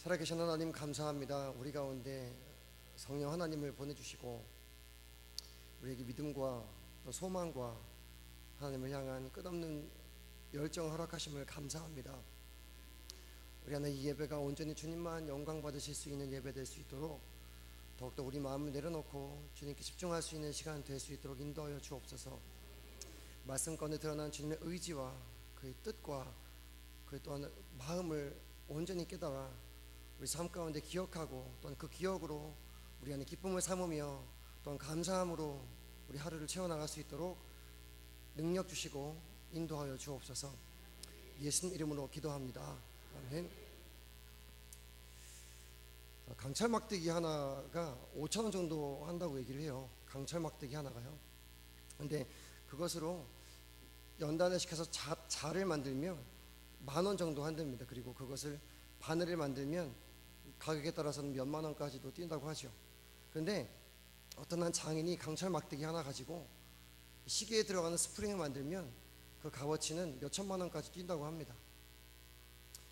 살아계신 하나님 감사합니다. 우리 가운데 성령 하나님을 보내주시고 우리에게 믿음과 또 소망과 하나님을 향한 끝없는 열정을 허락하심을 감사합니다. 우리 안에 이 예배가 온전히 주님만 영광 받으실 수 있는 예배 될 수 있도록 더욱더 우리 마음을 내려놓고 주님께 집중할 수 있는 시간 될 수 있도록 인도하여 주옵소서. 말씀권에 드러난 주님의 의지와 그의 뜻과 그 또한 마음을 온전히 깨달아 우리 삶 가운데 기억하고 또한 그 기억으로 우리 안에 기쁨을 삼으며 또한 감사함으로 우리 하루를 채워나갈 수 있도록 능력 주시고 인도하여 주옵소서. 예수님 이름으로 기도합니다. 아멘. 강철 막대기 하나가 5,000원 정도 한다고 얘기를 해요. 강철 막대기 하나가요. 근데 그것으로 연단을 시켜서 자를 만들면 10,000원 정도 한답니다. 그리고 그것을 바늘을 만들면 가격에 따라서는 몇만 원까지도 뛴다고 하죠. 그런데 어떤 한 장인이 강철 막대기 하나 가지고 시계에 들어가는 스프링을 만들면 그 값어치는 몇천만 원까지 뛴다고 합니다.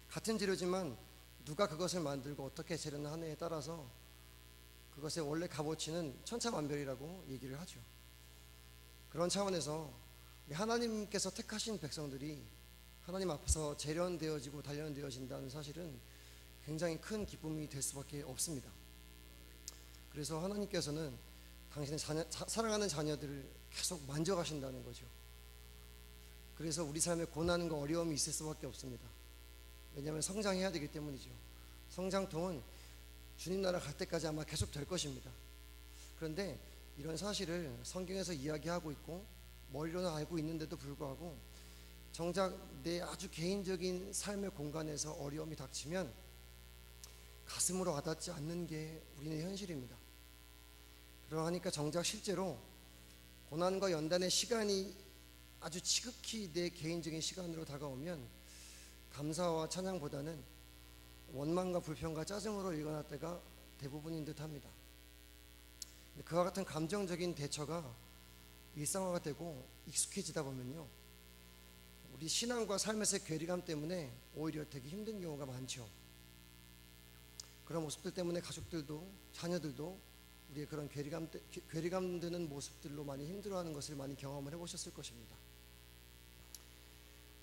같은 재료지만 누가 그것을 만들고 어떻게 재련을 하느냐에 따라서 그것의 원래 값어치는 천차만별이라고 얘기를 하죠. 그런 차원에서 하나님께서 택하신 백성들이 하나님 앞에서 재련되어지고 단련되어진다는 사실은 굉장히 큰 기쁨이 될 수밖에 없습니다. 그래서 하나님께서는 당신의 사랑하는 자녀들을 계속 만져가신다는 거죠. 그래서 우리 삶에 고난과 어려움이 있을 수밖에 없습니다. 왜냐하면 성장해야 되기 때문이죠. 성장통은 주님 나라 갈 때까지 아마 계속 될 것입니다. 그런데 이런 사실을 성경에서 이야기하고 있고 머리로는 알고 있는데도 불구하고 정작 내 아주 개인적인 삶의 공간에서 어려움이 닥치면 가슴으로 와닿지 않는 게 우리의 현실입니다. 그러하니까 정작 실제로 고난과 연단의 시간이 아주 지극히 내 개인적인 시간으로 다가오면 감사와 찬양보다는 원망과 불평과 짜증으로 일어날 때가 대부분인 듯 합니다. 그와 같은 감정적인 대처가 일상화가 되고 익숙해지다 보면요, 우리 신앙과 삶에서의 괴리감 때문에 오히려 되게 힘든 경우가 많죠. 그런 모습들 때문에 가족들도 자녀들도 우리의 그런 괴리감 드는 모습들로 많이 힘들어하는 것을 많이 경험을 해보셨을 것입니다.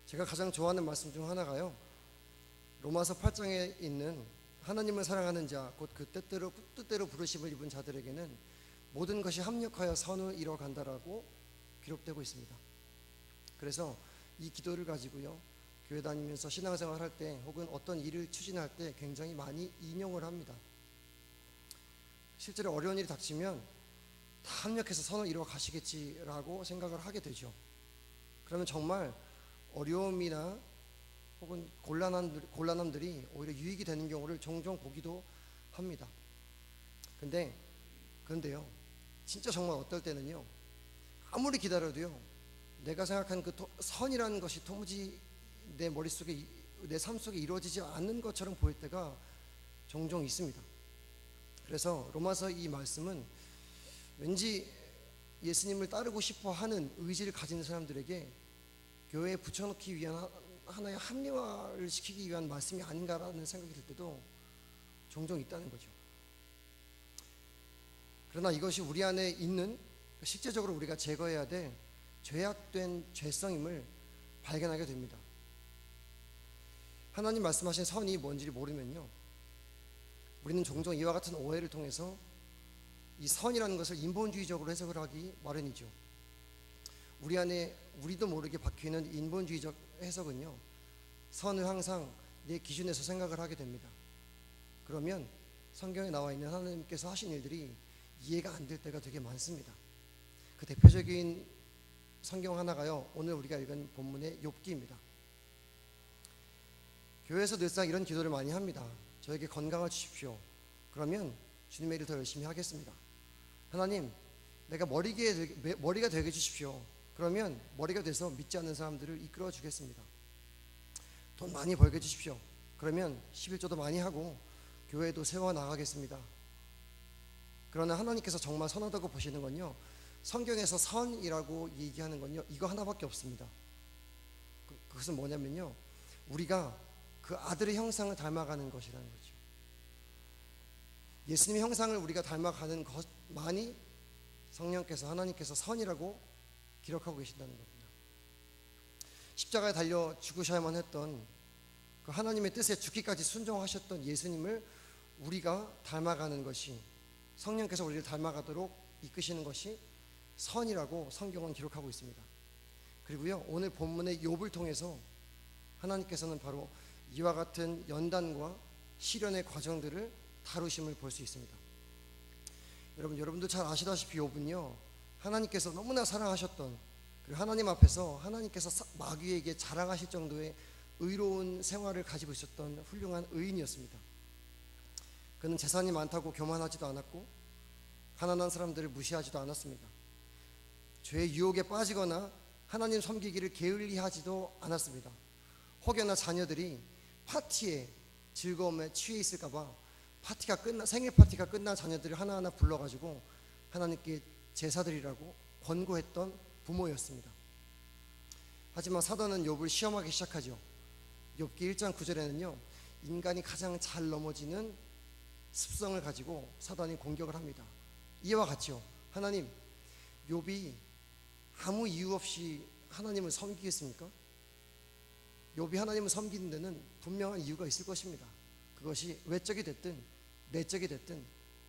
제가 가장 좋아하는 말씀 중 하나가요, 로마서 8장에 있는 하나님을 사랑하는 자 곧 그 뜻대로 부르심을 입은 자들에게는 모든 것이 합력하여 선을 이뤄간다라고 기록되고 있습니다. 그래서 이 기도를 가지고요, 교회 다니면서 신앙생활 할 때 혹은 어떤 일을 추진할 때 굉장히 많이 인용을 합니다. 실제로 어려운 일이 닥치면 다 합력해서 선을 이루어 가시겠지라고 생각을 하게 되죠. 그러면 정말 어려움이나 혹은 곤란함들이 오히려 유익이 되는 경우를 종종 보기도 합니다. 그런데요, 진짜 정말 어떨 때는요, 아무리 기다려도요, 내가 생각한 그 선이라는 것이 도무지 내 머릿속에, 내 삶 속에 이루어지지 않는 것처럼 보일 때가 종종 있습니다. 그래서 로마서 이 말씀은 왠지 예수님을 따르고 싶어 하는 의지를 가진 사람들에게 교회에 붙여놓기 위한 하나의 합리화를 시키기 위한 말씀이 아닌가라는 생각이 들 때도 종종 있다는 거죠. 그러나 이것이 우리 안에 있는, 실제적으로 우리가 제거해야 될 죄악된 죄성임을 발견하게 됩니다. 하나님 말씀하신 선이 뭔지 모르면요, 우리는 종종 이와 같은 오해를 통해서 이 선이라는 것을 인본주의적으로 해석을 하기 마련이죠. 우리 안에 우리도 모르게 박혀있는 인본주의적 해석은요, 선을 항상 내 기준에서 생각을 하게 됩니다. 그러면 성경에 나와 있는 하나님께서 하신 일들이 이해가 안 될 때가 되게 많습니다. 그 대표적인 성경 하나가요, 오늘 우리가 읽은 본문의 욥기입니다. 교회에서 늘상 이런 기도를 많이 합니다. 저에게 건강을 주십시오. 그러면 주님의 일을 더 열심히 하겠습니다. 하나님, 내가 머리가 되게 해주십시오. 그러면 머리가 돼서 믿지 않는 사람들을 이끌어 주겠습니다. 돈 많이 벌게 해주십시오. 그러면 11조도 많이 하고 교회도 세워나가겠습니다. 그러나 하나님께서 정말 선하다고 보시는 건요, 성경에서 선이라고 얘기하는 건요, 이거 하나밖에 없습니다. 그것은 뭐냐면요, 우리가 그 아들의 형상을 닮아가는 것이라는 거죠. 예수님의 형상을 우리가 닮아가는 것만이 성령께서 하나님께서 선이라고 기록하고 계신다는 겁니다. 십자가에 달려 죽으셔야만 했던 그 하나님의 뜻에 죽기까지 순종하셨던 예수님을 우리가 닮아가는 것이, 성령께서 우리를 닮아가도록 이끄시는 것이 선이라고 성경은 기록하고 있습니다. 그리고요, 오늘 본문의 욥을 통해서 하나님께서는 바로 이와 같은 연단과 시련의 과정들을 다루심을 볼 수 있습니다. 여러분도 잘 아시다시피 욥은요, 하나님께서 너무나 사랑하셨던, 그리고 하나님 앞에서 하나님께서 마귀에게 자랑하실 정도의 의로운 생활을 가지고 있었던 훌륭한 의인이었습니다. 그는 재산이 많다고 교만하지도 않았고 가난한 사람들을 무시하지도 않았습니다. 죄의 유혹에 빠지거나 하나님 섬기기를 게을리하지도 않았습니다. 혹여나 자녀들이 파티에 즐거움에 취해 있을까봐 생일 파티가 끝난 자녀들을 하나하나 불러가지고 하나님께 제사드리라고 권고했던 부모였습니다. 하지만 사단은 욥을 시험하기 시작하죠. 욥기 1장 9절에는요, 인간이 가장 잘 넘어지는 습성을 가지고 사단이 공격을 합니다. 이와 같죠. 하나님, 욥이 아무 이유 없이 하나님을 섬기겠습니까? 욥이 하나님을 섬기는 데는 분명한 이유가 있을 것입니다. 그것이 외적이 됐든 내적이 됐든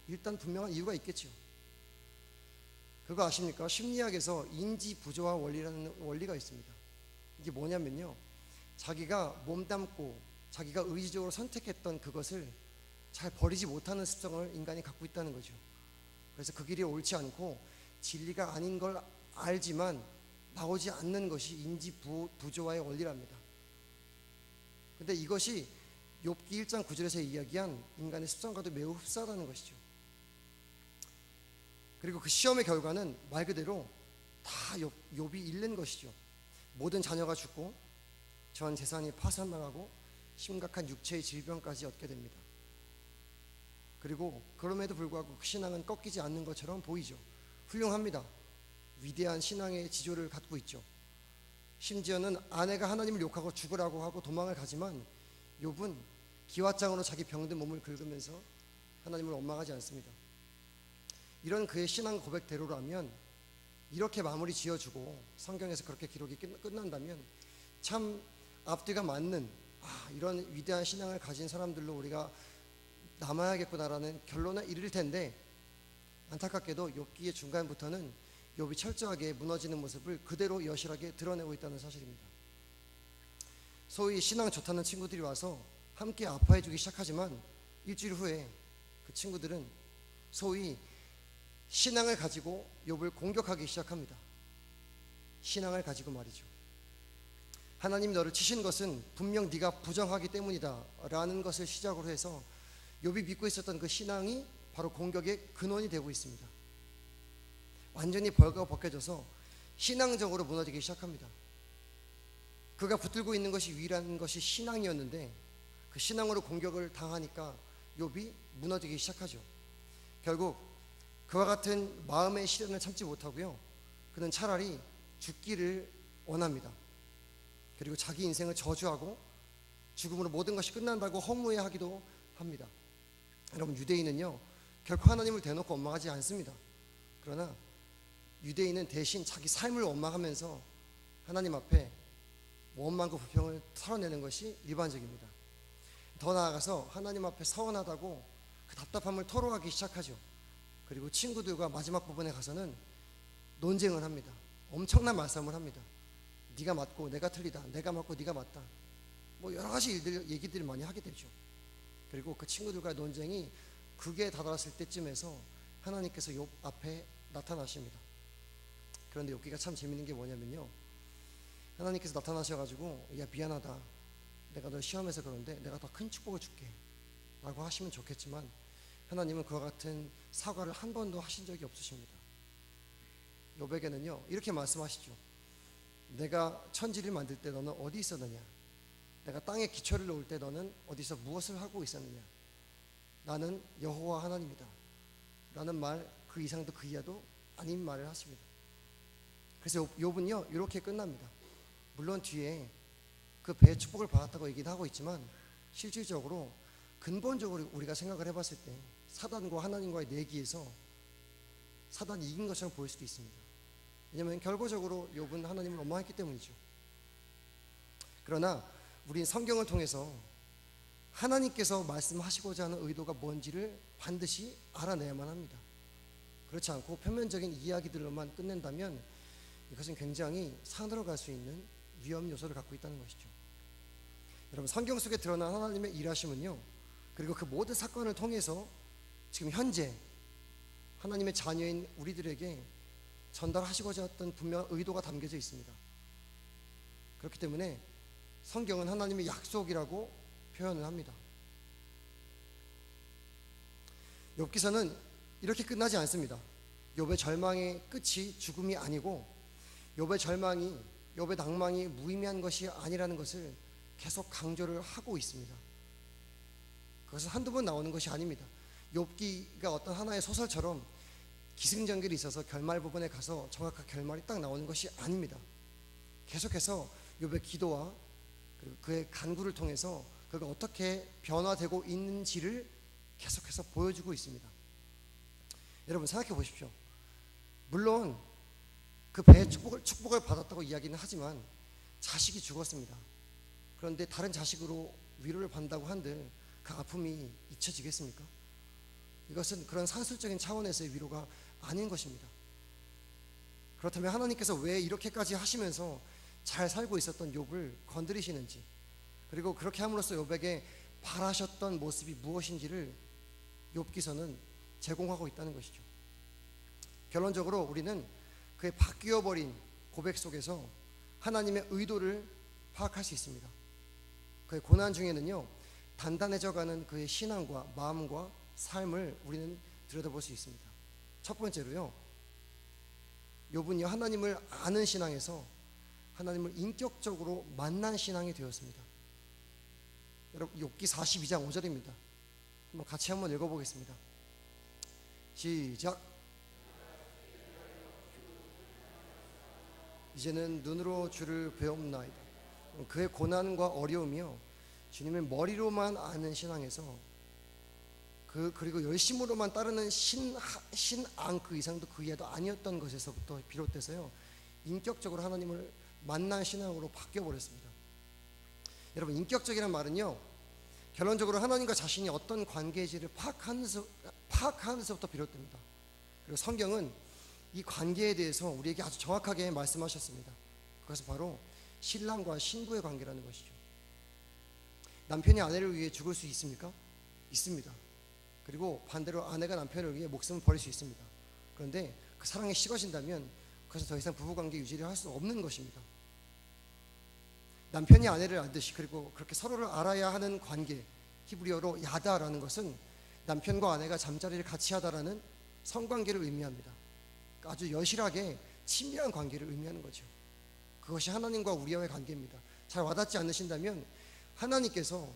일단 분명한 이유가 있겠죠. 그거 아십니까? 심리학에서 인지 부조화 원리라는 원리가 있습니다. 이게 뭐냐면요, 자기가 몸담고 자기가 의지적으로 선택했던 그것을 잘 버리지 못하는 습성을 인간이 갖고 있다는 거죠. 그래서 그 길이 옳지 않고 진리가 아닌 걸 알지만 나오지 않는 것이 인지 부조화의 원리랍니다. 근데 이것이 욥기 1장 9절에서 이야기한 인간의 습성과도 매우 흡사하다는 것이죠. 그리고 그 시험의 결과는 말 그대로 다 욥이 잃는 것이죠. 모든 자녀가 죽고 전 재산이 파산당하고 심각한 육체의 질병까지 얻게 됩니다. 그리고 그럼에도 불구하고 그 신앙은 꺾이지 않는 것처럼 보이죠. 훌륭합니다. 위대한 신앙의 지조를 갖고 있죠. 심지어는 아내가 하나님을 욕하고 죽으라고 하고 도망을 가지만 욥은 기왓장으로 자기 병든 몸을 긁으면서 하나님을 원망하지 않습니다. 이런 그의 신앙 고백대로라면, 이렇게 마무리 지어주고 성경에서 그렇게 기록이 끝난다면 참 앞뒤가 맞는 이런 위대한 신앙을 가진 사람들로 우리가 남아야겠구나라는 결론에 이를 텐데, 안타깝게도 욥기의 중간부터는 욥이 철저하게 무너지는 모습을 그대로 여실하게 드러내고 있다는 사실입니다. 소위 신앙 좋다는 친구들이 와서 함께 아파해주기 시작하지만 일주일 후에 그 친구들은 소위 신앙을 가지고 욥을 공격하기 시작합니다. 신앙을 가지고 말이죠. 하나님이 너를 치신 것은 분명 네가 부정하기 때문이다 라는 것을 시작으로 해서 욥이 믿고 있었던 그 신앙이 바로 공격의 근원이 되고 있습니다. 완전히 벌거벗겨져서 신앙적으로 무너지기 시작합니다. 그가 붙들고 있는 것이 유일한 것이 신앙이었는데 그 신앙으로 공격을 당하니까 욥이 무너지기 시작하죠. 결국 그와 같은 마음의 시련을 참지 못하고요, 그는 차라리 죽기를 원합니다. 그리고 자기 인생을 저주하고 죽음으로 모든 것이 끝난다고 허무해하기도 합니다. 여러분, 유대인은요 결코 하나님을 대놓고 원망하지 않습니다. 그러나 유대인은 대신 자기 삶을 원망하면서 하나님 앞에 원망과 불평을 털어내는 것이 일반적입니다. 더 나아가서 하나님 앞에 서운하다고 그 답답함을 토로하기 시작하죠. 그리고 친구들과 마지막 부분에 가서는 논쟁을 합니다. 엄청난 말싸움을 합니다. 네가 맞고 내가 틀리다, 내가 맞고 네가 맞다, 뭐 여러 가지 얘기들을 많이 하게 되죠. 그리고 그 친구들과의 논쟁이 극에 다다랐을 때쯤에서 하나님께서 욥 앞에 나타나십니다. 그런데 욥기가 참 재밌는 게 뭐냐면요, 하나님께서 나타나셔가지고 야 미안하다, 내가 널 시험해서 그런데 내가 더 큰 축복을 줄게 라고 하시면 좋겠지만 하나님은 그와 같은 사과를 한 번도 하신 적이 없으십니다. 욥에게는요 이렇게 말씀하시죠. 내가 천지를 만들 때 너는 어디 있었느냐, 내가 땅에 기초를 놓을 때 너는 어디서 무엇을 하고 있었느냐, 나는 여호와 하나님이다 라는 말, 그 이상도 그 이하도 아닌 말을 하십니다. 그래서 욥은요 이렇게 끝납니다. 물론 뒤에 그 배의 축복을 받았다고 얘기도 하고 있지만 실질적으로 근본적으로 우리가 생각을 해봤을 때 사단과 하나님과의 내기에서 사단이 이긴 것처럼 보일 수도 있습니다. 왜냐하면 결과적으로 욥은 하나님을 원망했기 때문이죠. 그러나 우린 성경을 통해서 하나님께서 말씀하시고자 하는 의도가 뭔지를 반드시 알아내야만 합니다. 그렇지 않고 표면적인 이야기들로만 끝낸다면 이것은 굉장히 산으로 갈 수 있는 위험 요소를 갖고 있다는 것이죠. 여러분, 성경 속에 드러난 하나님의 일하심은요, 그리고 그 모든 사건을 통해서 지금 현재 하나님의 자녀인 우리들에게 전달하시고자 했던 분명한 의도가 담겨져 있습니다. 그렇기 때문에 성경은 하나님의 약속이라고 표현을 합니다. 욥기서는 이렇게 끝나지 않습니다. 욥의 절망의 끝이 죽음이 아니고 욥의 절망이, 욥의 낭망이 무의미한 것이 아니라는 것을 계속 강조를 하고 있습니다. 그것은 한두 번 나오는 것이 아닙니다. 욥기가 어떤 하나의 소설처럼 기승전결이 있어서 결말 부분에 가서 정확한 결말이 딱 나오는 것이 아닙니다. 계속해서 욥의 기도와 그리고 그의 간구를 통해서 그가 어떻게 변화되고 있는지를 계속해서 보여주고 있습니다. 여러분, 생각해 보십시오. 물론 그 배의 축복을 받았다고 이야기는 하지만 자식이 죽었습니다. 그런데 다른 자식으로 위로를 받는다고 한들 그 아픔이 잊혀지겠습니까? 이것은 그런 산술적인 차원에서의 위로가 아닌 것입니다. 그렇다면 하나님께서 왜 이렇게까지 하시면서 잘 살고 있었던 욥을 건드리시는지, 그리고 그렇게 함으로써 욥에게 바라셨던 모습이 무엇인지를 욥기서는 제공하고 있다는 것이죠. 결론적으로 우리는 그의 바뀌어버린 고백 속에서 하나님의 의도를 파악할 수 있습니다. 그의 고난 중에는요, 단단해져가는 그의 신앙과 마음과 삶을 우리는 들여다볼 수 있습니다. 첫 번째로요, 욥은요, 하나님을 아는 신앙에서 하나님을 인격적으로 만난 신앙이 되었습니다. 여러분, 욥기 42장 5절입니다. 한번 같이 한번 읽어보겠습니다. 시작. 이제는 눈으로 주를 배움나이다. 그의 고난과 어려움이요, 주님의 머리로만 아는 신앙에서 그리고 열심으로만 따르는 신앙 그 이상도 그 이하도 아니었던 것에서부터 비롯돼서요, 인격적으로 하나님을 만난 신앙으로 바뀌어버렸습니다. 여러분, 인격적이란 말은요, 결론적으로 하나님과 자신이 어떤 관계인지를 파악하면서부터 비롯됩니다. 그리고 성경은 이 관계에 대해서 우리에게 아주 정확하게 말씀하셨습니다. 그것은 바로 신랑과 신부의 관계라는 것이죠. 남편이 아내를 위해 죽을 수 있습니까? 있습니다. 그리고 반대로 아내가 남편을 위해 목숨을 버릴 수 있습니다. 그런데 그 사랑이 식어진다면 그것은 더 이상 부부관계 유지를 할 수 없는 것입니다. 남편이 아내를 알듯이, 그리고 그렇게 서로를 알아야 하는 관계, 히브리어로 야다라는 것은 남편과 아내가 잠자리를 같이 하다라는 성관계를 의미합니다. 아주 여실하게 친밀한 관계를 의미하는 거죠. 그것이 하나님과 우리와의 관계입니다. 잘 와닿지 않으신다면 하나님께서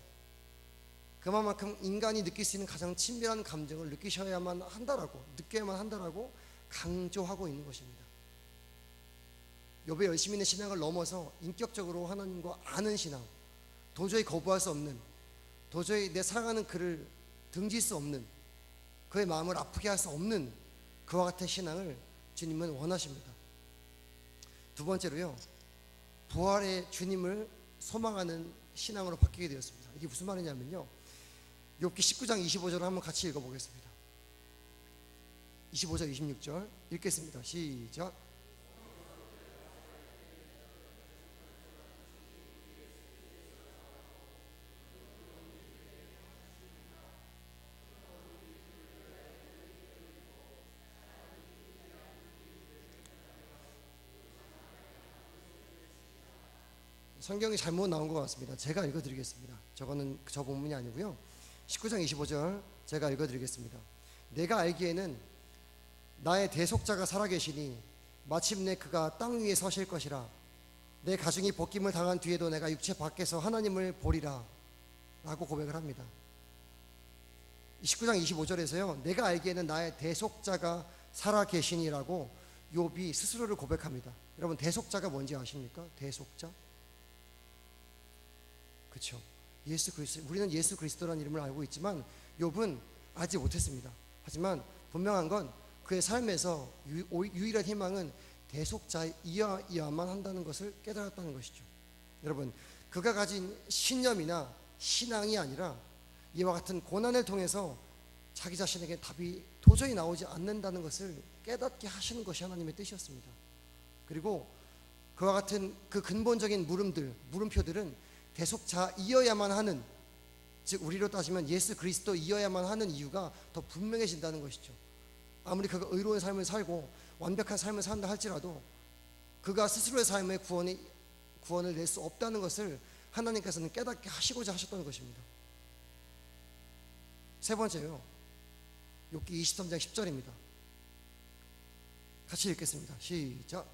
그만큼 인간이 느낄 수 있는 가장 친밀한 감정을 느껴야만 한다라고 강조하고 있는 것입니다. 욥의 열심히 있는 신앙을 넘어서 인격적으로 하나님과 아는 신앙, 도저히 거부할 수 없는, 도저히 내 사랑하는 그를 등질 수 없는, 그의 마음을 아프게 할 수 없는 그와 같은 신앙을 주님은 원하십니다. 두 번째로요, 부활의 주님을 소망하는 신앙으로 바뀌게 되었습니다. 이게 무슨 말이냐면요, 욥기 19장 25절을 한번 같이 읽어보겠습니다. 25절 26절 읽겠습니다. 시작. 성경이 잘못 나온 것 같습니다. 제가 읽어드리겠습니다. 저거는 저 본문이 아니고요, 19장 25절 제가 읽어드리겠습니다. 내가 알기에는 나의 대속자가 살아계시니 마침내 그가 땅 위에 서실 것이라. 내 가중이 벗김을 당한 뒤에도 내가 육체 밖에서 하나님을 보리라 라고 고백을 합니다. 19장 25절에서요, 내가 알기에는 나의 대속자가 살아계시니라고 욥이 스스로를 고백합니다. 여러분, 대속자가 뭔지 아십니까? 대속자? 그렇죠. 예수 그리스도, 우리는 예수 그리스도라는 이름을 알고 있지만 욥은 알지 못했습니다. 하지만 분명한 건 그의 삶에서 유일한 희망은 대속자이어야만 한다는 것을 깨달았다는 것이죠. 여러분, 그가 가진 신념이나 신앙이 아니라 이와 같은 고난을 통해서 자기 자신에게 답이 도저히 나오지 않는다는 것을 깨닫게 하시는 것이 하나님의 뜻이었습니다. 그리고 그와 같은 그 근본적인 물음표들은 대속자이어야만 하는, 즉 우리로 따지면 예수 그리스도이어야만 하는 이유가 더 분명해진다는 것이죠. 아무리 그가 의로운 삶을 살고 완벽한 삶을 산다 할지라도 그가 스스로의 삶에 구원을 낼 수 없다는 것을 하나님께서는 깨닫게 하시고자 하셨다는 것입니다. 세 번째요, 욥기 23장 10절입니다. 같이 읽겠습니다. 시작.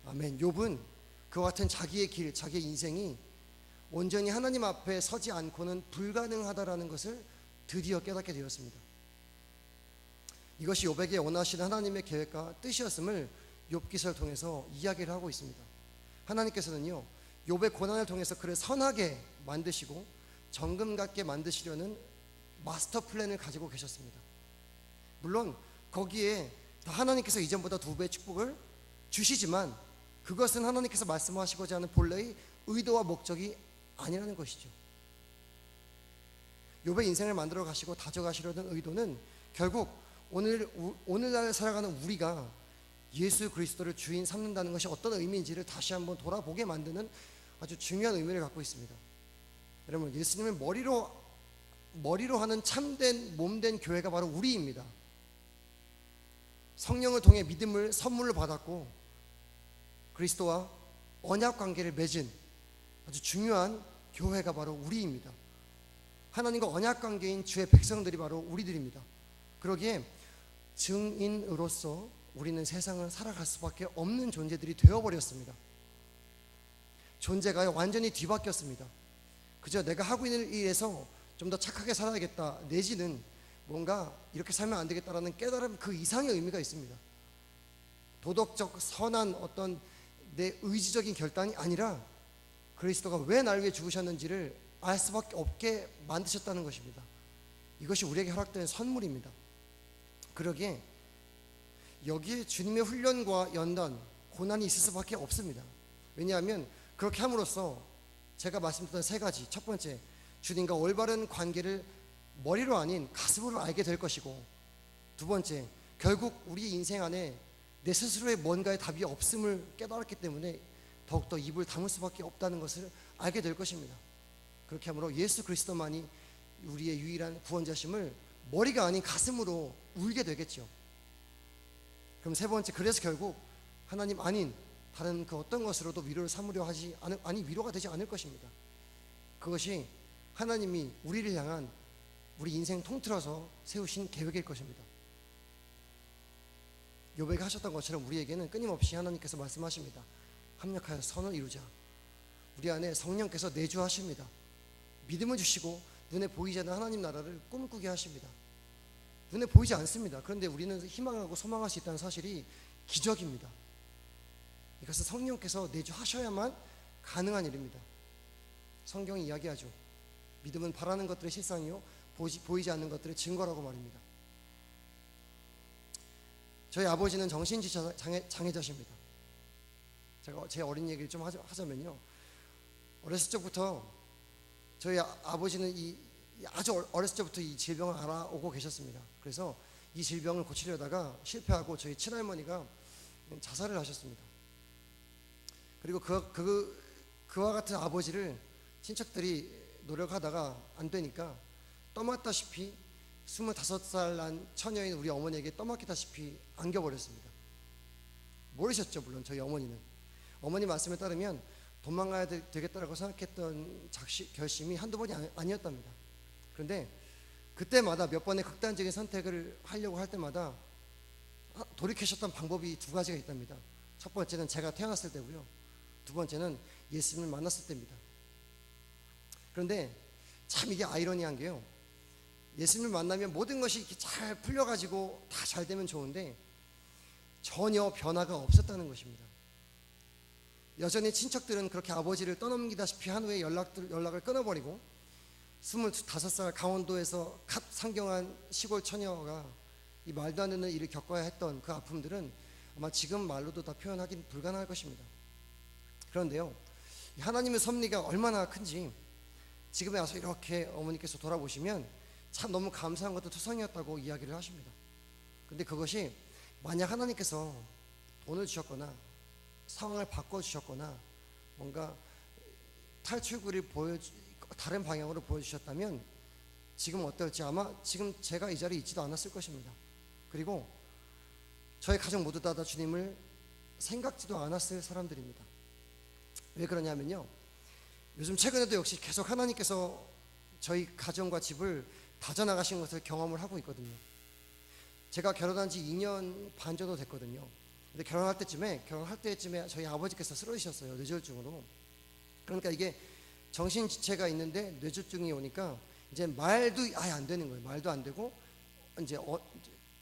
아멘. 욥은 그와 같은 자기의 길, 자기의 인생이 온전히 하나님 앞에 서지 않고는 불가능하다라는 것을 드디어 깨닫게 되었습니다. 이것이 욥에게 원하시는 하나님의 계획과 뜻이었음을 욥기서를 통해서 이야기를 하고 있습니다. 하나님께서는요, 욥의 고난을 통해서 그를 선하게 만드시고 정금 같게 만드시려는 마스터 플랜을 가지고 계셨습니다. 물론 거기에 하나님께서 이전보다 2배의 축복을 주시지만 그것은 하나님께서 말씀하시고자 하는 본래의 의도와 목적이 아니라는 것이죠. 욥의 인생을 만들어 가시고 다져 가시려는 의도는 결국 오늘날 살아가는 우리가 예수 그리스도를 주인 삼는다는 것이 어떤 의미인지를 다시 한번 돌아보게 만드는 아주 중요한 의미를 갖고 있습니다. 여러분, 예수님을 머리로 하는 참된 몸된 교회가 바로 우리입니다. 성령을 통해 믿음을 선물로 받았고 그리스도와 언약 관계를 맺은 아주 중요한 교회가 바로 우리입니다. 하나님과 언약 관계인 주의 백성들이 바로 우리들입니다. 그러기에 증인으로서 우리는 세상을 살아갈 수밖에 없는 존재들이 되어버렸습니다. 존재가 완전히 뒤바뀌었습니다. 그저 내가 하고 있는 일에서 좀 더 착하게 살아야겠다, 내지는 뭔가 이렇게 살면 안 되겠다라는 깨달음 그 이상의 의미가 있습니다. 도덕적 선한 어떤 내 의지적인 결단이 아니라 그리스도가 왜 나를 위해 죽으셨는지를 알 수밖에 없게 만드셨다는 것입니다. 이것이 우리에게 허락된 선물입니다. 그러기에 여기에 주님의 훈련과 연단, 고난이 있을 수밖에 없습니다. 왜냐하면 그렇게 함으로써 제가 말씀드렸던 3가지, 첫 번째, 주님과 올바른 관계를 머리로 아닌 가슴으로 알게 될 것이고, 두 번째, 결국 우리 인생 안에 내 스스로의 뭔가의 답이 없음을 깨달았기 때문에 더욱더 입을 다물 수밖에 없다는 것을 알게 될 것입니다. 그렇게 함으로 예수 그리스도만이 우리의 유일한 구원자심을 머리가 아닌 가슴으로 울게 되겠죠. 그럼 세 번째, 그래서 결국 하나님 아닌 다른 그 어떤 것으로도 위로를 삼으려 위로가 되지 않을 것입니다. 그것이 하나님이 우리를 향한 우리 인생 통틀어서 세우신 계획일 것입니다. 욥에게 하셨던 것처럼 우리에게는 끊임없이 하나님께서 말씀하십니다. 합력하여 선을 이루자. 우리 안에 성령께서 내주하십니다. 믿음을 주시고 눈에 보이지 않는 하나님 나라를 꿈꾸게 하십니다. 눈에 보이지 않습니다. 그런데 우리는 희망하고 소망할 수 있다는 사실이 기적입니다. 이것은 성령께서 내주하셔야만 가능한 일입니다. 성경이 이야기하죠. 믿음은 바라는 것들의 실상이요 보이지 않는 것들의 증거라고 말입니다. 저희 아버지는 정신지 장애자십니다. 제가 제 어린 얘기를 좀 하자면요, 어렸을 적부터 저희 아버지는 아주 어렸을 때부터 이 질병을 알아오고 계셨습니다. 그래서 이 질병을 고치려다가 실패하고 저희 친할머니가 자살을 하셨습니다. 그리고 그와 같은 아버지를 친척들이 노력하다가 안 되니까 떠맡다시피 25살 난 처녀인 우리 어머니에게 떠맡기다시피 안겨버렸습니다. 모르셨죠, 물론 저희 어머니는. 어머니 말씀에 따르면 도망가야 되겠다라고 생각했던 결심이 한두 번이 아니었답니다. 그런데 그때마다 몇 번의 극단적인 선택을 하려고 할 때마다 돌이키셨던 방법이 2가지가 있답니다. 첫 번째는 제가 태어났을 때고요, 두 번째는 예수님을 만났을 때입니다. 그런데 참 이게 아이러니한 게요, 예수님을 만나면 모든 것이 이렇게 잘 풀려가지고 다 잘 되면 좋은데 전혀 변화가 없었다는 것입니다. 여전히 친척들은 그렇게 아버지를 떠넘기다시피 한 후에 연락을 끊어버리고 25살 강원도에서 갓 상경한 시골 처녀가 이 말도 안 되는 일을 겪어야 했던 그 아픔들은 아마 지금 말로도 다 표현하기 불가능할 것입니다. 그런데요, 하나님의 섭리가 얼마나 큰지 지금에 와서 이렇게 어머니께서 돌아보시면 참 너무 감사한 것도 투성이었다고 이야기를 하십니다. 근데 그것이 만약 하나님께서 돈을 주셨거나 상황을 바꿔주셨거나 뭔가 탈출구를 다른 방향으로 보여주셨다면 지금 어떨지 아마 지금 제가 이 자리에 있지도 않았을 것입니다. 그리고 저희 가족 모두 다 주님을 생각지도 않았을 사람들입니다. 왜 그러냐면요, 요즘 최근에도 역시 계속 하나님께서 저희 가정과 집을 다져나가신 것을 경험을 하고 있거든요. 제가 결혼한 지 2년 반 정도 됐거든요. 근데 결혼할 때쯤에 저희 아버지께서 쓰러지셨어요. 뇌졸중으로. 그러니까 이게 정신지체가 있는데 뇌졸중이 오니까 이제 말도 아예 안 되는 거예요. 말도 안 되고 이제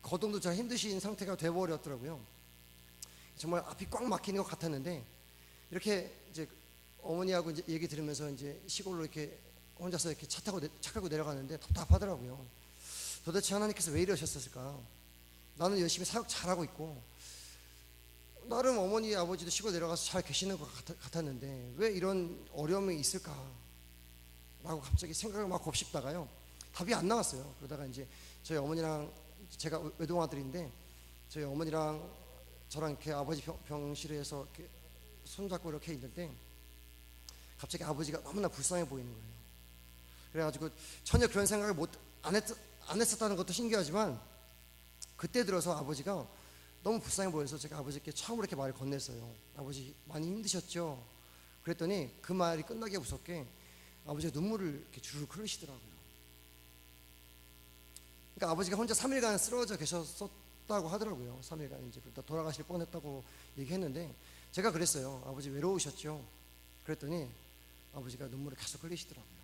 거동도 잘 힘드신 상태가 돼버렸더라고요. 정말 앞이 꽉 막히는 것 같았는데 이렇게 이제 어머니하고 이제 얘기 들으면서 이제 시골로 이렇게 혼자서 이렇게 차 타고 내려가는데 답답하더라고요. 도대체 하나님께서 왜 이러셨을까? 나는 열심히 사역 잘하고 있고 나름 어머니 아버지도 시골 내려가서 잘 계시는 것 같았는데 왜 이런 어려움이 있을까? 라고 갑자기 생각을 막 곱씹다가요, 답이 안 나왔어요. 그러다가 이제 저희 어머니랑, 제가 외동아들인데 저희 어머니랑 저랑 이렇게 아버지 병실에서 이렇게 손잡고 이렇게 있는데 갑자기 아버지가 너무나 불쌍해 보이는 거예요. 그래가지고 전혀 그런 생각을 안 했었다는 것도 신기하지만 그때 들어서 아버지가 너무 불쌍해 보여서 제가 아버지께 처음으로 이렇게 말을 건넸어요. 아버지 많이 힘드셨죠? 그랬더니 그 말이 끝나기 무섭게 아버지가 눈물을 이렇게 주르륵 흘리시더라고요. 그러니까 아버지가 혼자 3일간 쓰러져 계셨었다고 하더라고요. 3일간 이제 돌아가실 뻔했다고 얘기했는데 제가 그랬어요. 아버지 외로우셨죠? 그랬더니 아버지가 눈물을 계속 흘리시더라고요.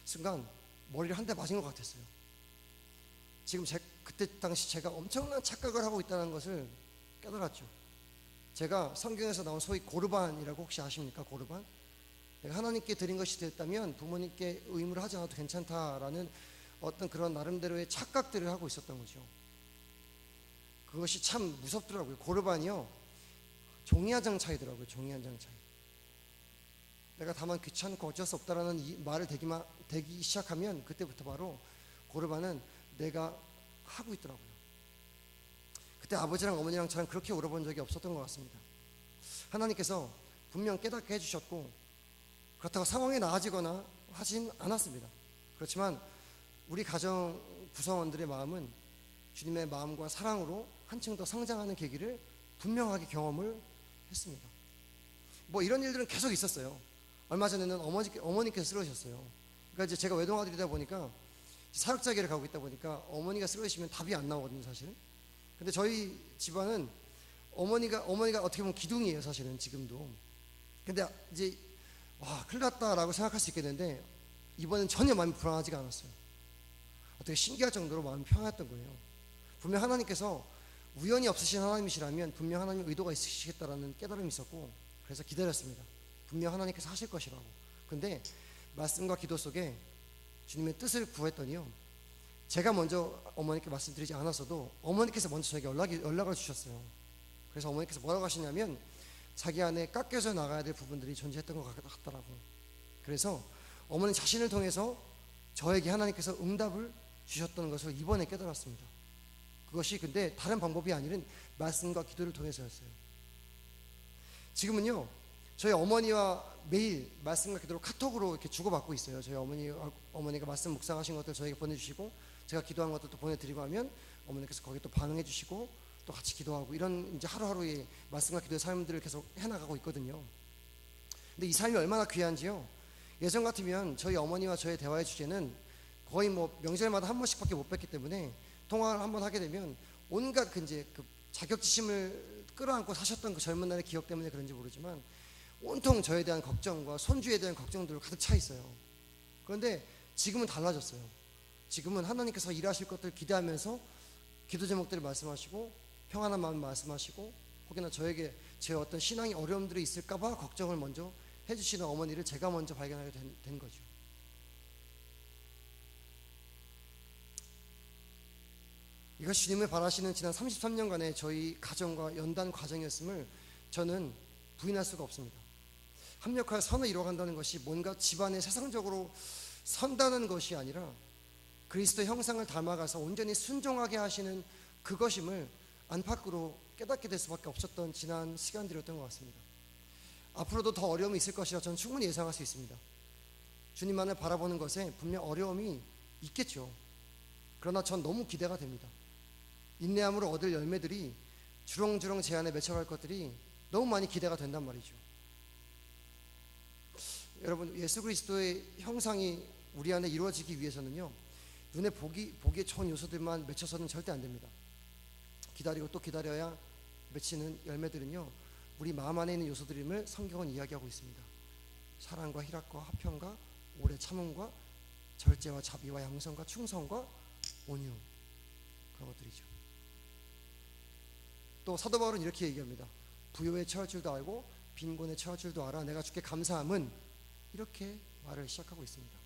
순간 머리를 한 대 맞은 것 같았어요. 지금 그때 당시 제가 엄청난 착각을 하고 있다는 것을 깨달았죠. 제가 성경에서 나온 소위 고르반이라고 혹시 아십니까? 고르반? 내가 하나님께 드린 것이 됐다면 부모님께 의무를 하지 않아도 괜찮다라는 어떤 그런 나름대로의 착각들을 하고 있었던 거죠. 그것이 참 무섭더라고요. 고르반이요, 종이 한 장 차이더라고요. 종이 한 장 차이. 내가 다만 귀찮고 어쩔 수 없다라는 이 말을 대기 시작하면 그때부터 바로 고르반은 내가 하고 있더라고요. 그때 아버지랑 어머니랑 저랑 그렇게 울어본 적이 없었던 것 같습니다. 하나님께서 분명 깨닫게 해주셨고 그렇다고 상황이 나아지거나 하진 않았습니다. 그렇지만 우리 가정 구성원들의 마음은 주님의 마음과 사랑으로 한층 더 성장하는 계기를 분명하게 경험을 했습니다. 뭐 이런 일들은 계속 있었어요. 얼마 전에는 어머니께서 쓰러지셨어요. 그러니까 이제 제가 외동아들이다 보니까 사역자계를 가고 있다 보니까 어머니가 쓰러지시면 답이 안 나오거든요, 사실은. 근데 저희 집안은 어머니가 어떻게 보면 기둥이에요, 사실은 지금도. 근데 이제 와, 큰일 났다라고 생각할 수 있겠는데 이번엔 전혀 마음이 불안하지가 않았어요. 어떻게 신기할 정도로 마음이 편했던 거예요. 분명 하나님께서 우연이 없으신 하나님이시라면 분명 하나님의 의도가 있으시겠다라는 깨달음이 있었고 그래서 기다렸습니다. 분명 하나님께서 하실 것이라고. 근데 말씀과 기도 속에 주님의 뜻을 구했더니요, 제가 먼저 어머니께 말씀드리지 않았어도 어머니께서 먼저 저에게 연락을 주셨어요. 그래서 어머니께서 뭐라고 하시냐면 자기 안에 깎여져 나가야 될 부분들이 존재했던 것 같더라고. 그래서 어머니 자신을 통해서 저에게 하나님께서 응답을 주셨던 것을 이번에 깨달았습니다. 그것이 근데 다른 방법이 아니른 말씀과 기도를 통해서였어요. 지금은요, 저희 어머니와 매일 말씀과 기도로 카톡으로 이렇게 주고받고 있어요. 저희 어머니가 말씀 묵상하신 것들 저에게 보내주시고 제가 기도한 것들도 보내드리고 하면 어머니께서 거기에 또 반응해 주시고 또 같이 기도하고 이런 이제 하루하루의 말씀과 기도의 삶들을 계속 해나가고 있거든요. 근데 이 삶이 얼마나 귀한지요. 예전 같으면 저희 어머니와 저의 대화의 주제는 거의 뭐 명절마다 한 번씩밖에 못 뵀기 때문에 통화를 한번 하게 되면 온갖 그 자격지심을 끌어안고 사셨던 그 젊은 날의 기억 때문에 그런지 모르지만 온통 저에 대한 걱정과 손주에 대한 걱정들로 가득 차 있어요. 그런데 지금은 달라졌어요. 지금은 하나님께서 일하실 것들을 기대하면서 기도 제목들을 말씀하시고 평안한 마음 말씀하시고 혹여나 저에게 제 어떤 신앙의 어려움들이 있을까봐 걱정을 먼저 해주시는 어머니를 제가 먼저 발견하게 된 거죠. 이것이 주님을 바라시는 지난 33년간의 저희 가정과 연단 과정이었음을 저는 부인할 수가 없습니다. 합력하여 선을 이뤄간다는 것이 뭔가 집안에 세상적으로 선다는 것이 아니라 그리스도 형상을 닮아가서 온전히 순종하게 하시는 그것임을 안팎으로 깨닫게 될 수밖에 없었던 지난 시간들이었던 것 같습니다. 앞으로도 더 어려움이 있을 것이라 저는 충분히 예상할 수 있습니다. 주님만을 바라보는 것에 분명 어려움이 있겠죠. 그러나 전 너무 기대가 됩니다. 인내함으로 얻을 열매들이 주렁주렁 제 안에 맺혀갈 것들이 너무 많이 기대가 된단 말이죠. 여러분, 예수 그리스도의 형상이 우리 안에 이루어지기 위해서는요, 눈에 보기에 좋은 요소들만 맺혀서는 절대 안 됩니다. 기다리고 또 기다려야 맺히는 열매들은요, 우리 마음 안에 있는 요소들임을 성경은 이야기하고 있습니다. 사랑과 희락과 화평과 오래 참음과 절제와 자비와 양선과 충성과 온유, 그런 것들이죠. 또 사도 바울은 이렇게 얘기합니다. 부요에 처할 줄도 알고 빈곤에 처할 줄도 알아 내가 주께 감사함은, 이렇게 말을 시작하고 있습니다.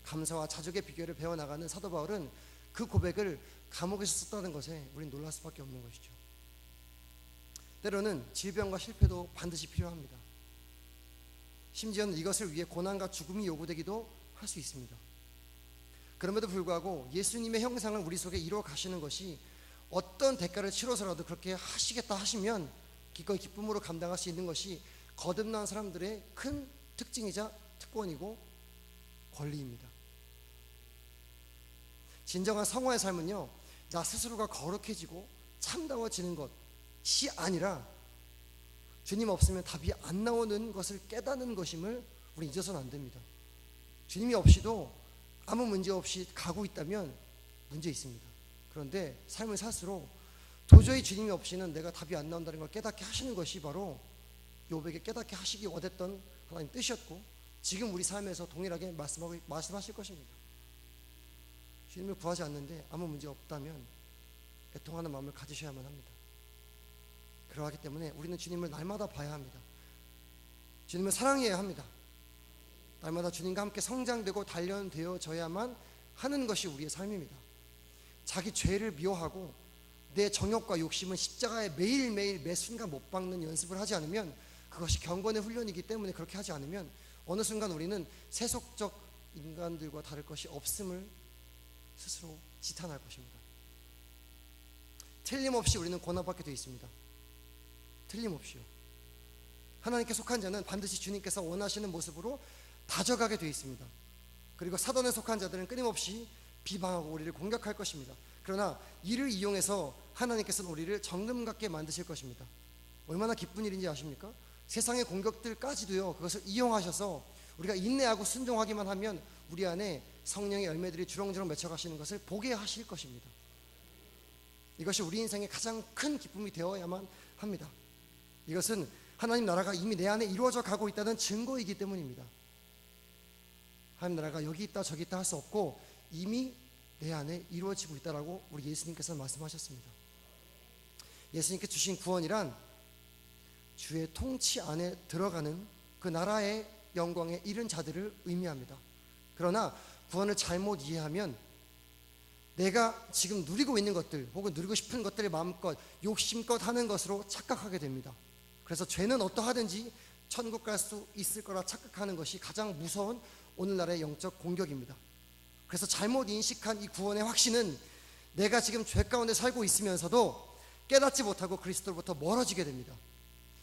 감사와 자족의 비결을 배워나가는 사도 바울은 그 고백을 감옥에서 썼다는 것에 우린 놀랄 수밖에 없는 것이죠. 때로는 질병과 실패도 반드시 필요합니다. 심지어는 이것을 위해 고난과 죽음이 요구되기도 할 수 있습니다. 그럼에도 불구하고 예수님의 형상을 우리 속에 이루어 가시는 것이 어떤 대가를 치러서라도 그렇게 하시겠다 하시면 기꺼이 기쁨으로 감당할 수 있는 것이 거듭난 사람들의 큰 특징이자 특권이고 권리입니다. 진정한 성화의 삶은요, 나 스스로가 거룩해지고 참다워지는 것이 아니라 주님 없으면 답이 안 나오는 것을 깨닫는 것임을 우리 잊어서는 안 됩니다. 주님이 없이도 아무 문제 없이 가고 있다면 문제 있습니다. 그런데 삶을 살수록 도저히 주님이 없이는 내가 답이 안 나온다는 걸 깨닫게 하시는 것이 바로 욥에게 깨닫게 하시기 원했던 하나님 뜻이었고, 지금 우리 삶에서 동일하게 말씀하실 것입니다. 주님을 구하지 않는데 아무 문제 없다면 애통하는 마음을 가지셔야만 합니다. 그러하기 때문에 우리는 주님을 날마다 봐야 합니다. 주님을 사랑해야 합니다. 날마다 주님과 함께 성장되고 단련되어져야만 하는 것이 우리의 삶입니다. 자기 죄를 미워하고 내 정욕과 욕심은 십자가에 매일매일 매 순간 못 박는 연습을 하지 않으면, 그것이 경건의 훈련이기 때문에 그렇게 하지 않으면 어느 순간 우리는 세속적 인간들과 다를 것이 없음을 스스로 지탄할 것입니다. 틀림없이 우리는 고난받게 되어 있습니다. 틀림없이요. 하나님께 속한 자는 반드시 주님께서 원하시는 모습으로 다져가게 되어 있습니다. 그리고 사단에 속한 자들은 끊임없이 비방하고 우리를 공격할 것입니다. 그러나 이를 이용해서 하나님께서는 우리를 정금 같게 만드실 것입니다. 얼마나 기쁜 일인지 아십니까? 세상의 공격들까지도요, 그것을 이용하셔서 우리가 인내하고 순종하기만 하면 우리 안에 성령의 열매들이 주렁주렁 맺혀가시는 것을 보게 하실 것입니다. 이것이 우리 인생의 가장 큰 기쁨이 되어야만 합니다. 이것은 하나님 나라가 이미 내 안에 이루어져 가고 있다는 증거이기 때문입니다. 하나님 나라가 여기 있다 저기 있다 할 수 없고 이미 내 안에 이루어지고 있다라고 우리 예수님께서 말씀하셨습니다. 예수님께 주신 구원이란 주의 통치 안에 들어가는 그 나라의 영광에 이른 자들을 의미합니다. 그러나 구원을 잘못 이해하면 내가 지금 누리고 있는 것들 혹은 누리고 싶은 것들을 마음껏 욕심껏 하는 것으로 착각하게 됩니다. 그래서 죄는 어떠하든지 천국 갈 수 있을 거라 착각하는 것이 가장 무서운 오늘날의 영적 공격입니다. 그래서 잘못 인식한 이 구원의 확신은 내가 지금 죄 가운데 살고 있으면서도 깨닫지 못하고 그리스도로부터 멀어지게 됩니다.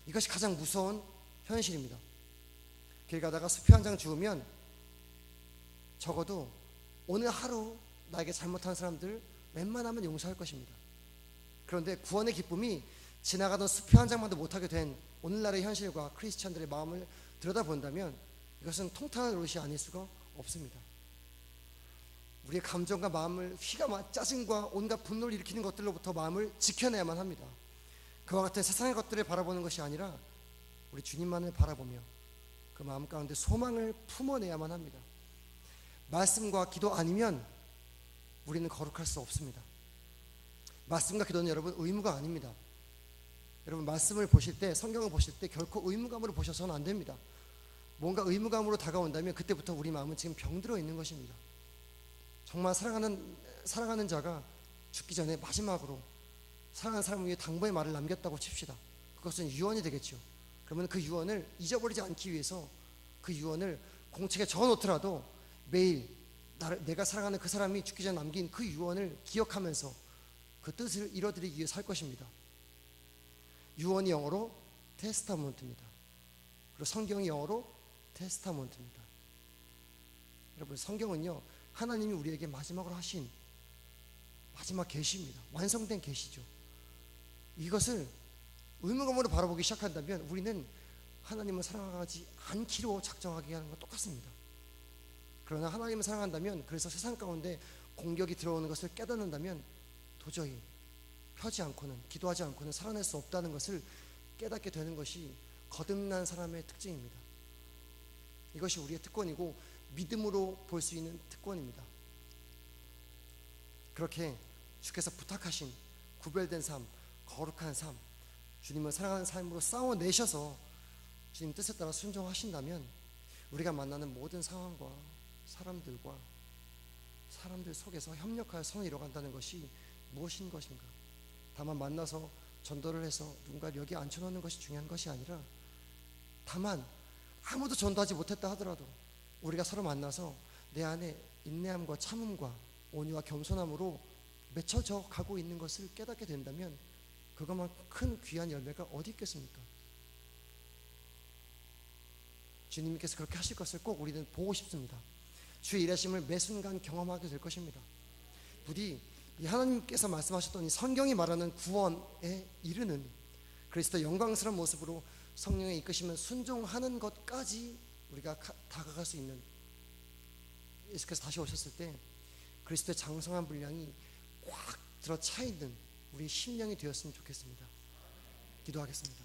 이것이 가장 무서운 현실입니다. 길 가다가 수표 한 장 주우면 적어도 오늘 하루 나에게 잘못한 사람들 웬만하면 용서할 것입니다. 그런데 구원의 기쁨이 지나가던 수표 한 장만도 못하게 된 오늘날의 현실과 크리스찬들의 마음을 들여다본다면 이것은 통탄한 노릇이 아닐 수가 없습니다. 우리의 감정과 마음을 짜증과 온갖 분노를 일으키는 것들로부터 마음을 지켜내야만 합니다. 그와 같은 세상의 것들을 바라보는 것이 아니라 우리 주님만을 바라보며 그 마음 가운데 소망을 품어내야만 합니다. 말씀과 기도 아니면 우리는 거룩할 수 없습니다. 말씀과 기도는 여러분 의무가 아닙니다. 여러분 말씀을 보실 때, 성경을 보실 때 결코 의무감으로 보셔서는 안 됩니다. 뭔가 의무감으로 다가온다면 그때부터 우리 마음은 지금 병들어 있는 것입니다. 정말 사랑하는 자가 죽기 전에 마지막으로 사랑하는 사람을 위해 당부의 말을 남겼다고 칩시다. 그것은 유언이 되겠죠. 그러면 그 유언을 잊어버리지 않기 위해서 그 유언을 공책에 적어놓더라도 매일 내가 사랑하는 그 사람이 죽기 전에 남긴 그 유언을 기억하면서 그 뜻을 이뤄드리기 위해 살 것입니다. 유언이 영어로 테스타먼트입니다. 그리고 성경이 영어로 테스타먼트입니다. 여러분, 성경은요 하나님이 우리에게 마지막으로 하신 마지막 계시입니다. 완성된 계시죠. 이것을 의무감으로 바라보기 시작한다면 우리는 하나님을 사랑하지 않기로 작정하게 하는 것 똑같습니다. 그러나 하나님을 사랑한다면, 그래서 세상 가운데 공격이 들어오는 것을 깨닫는다면 도저히 펴지 않고는, 기도하지 않고는 살아낼 수 없다는 것을 깨닫게 되는 것이 거듭난 사람의 특징입니다. 이것이 우리의 특권이고 믿음으로 볼 수 있는 특권입니다. 그렇게 주께서 부탁하신 구별된 삶, 거룩한 삶, 주님을 사랑하는 삶으로 싸워내셔서 주님 뜻에 따라 순종하신다면 우리가 만나는 모든 상황과 사람들 속에서 협력하여 선을 이뤄간다는 것이 무엇인 것인가? 다만 만나서 전도를 해서 누군가를 여기 앉혀놓는 것이 중요한 것이 아니라, 다만 아무도 전도하지 못했다 하더라도 우리가 서로 만나서 내 안에 인내함과 참음과 온유와 겸손함으로 맺혀져 가고 있는 것을 깨닫게 된다면 그것만 큰 귀한 열매가 어디 있겠습니까? 주님께서 그렇게 하실 것을 꼭 우리는 보고 싶습니다. 주의 일하심을 매 순간 경험하게 될 것입니다. 부디 이 하나님께서 말씀하셨던 이 성경이 말하는 구원에 이르는 그리스도 영광스러운 모습으로 성령의 이끄시면 순종하는 것까지 우리가 다가갈 수 있는, 예수께서 다시 오셨을 때 그리스도의 장성한 분량이 꽉 들어차 있는 우리 심령이 되었으면 좋겠습니다. 기도하겠습니다.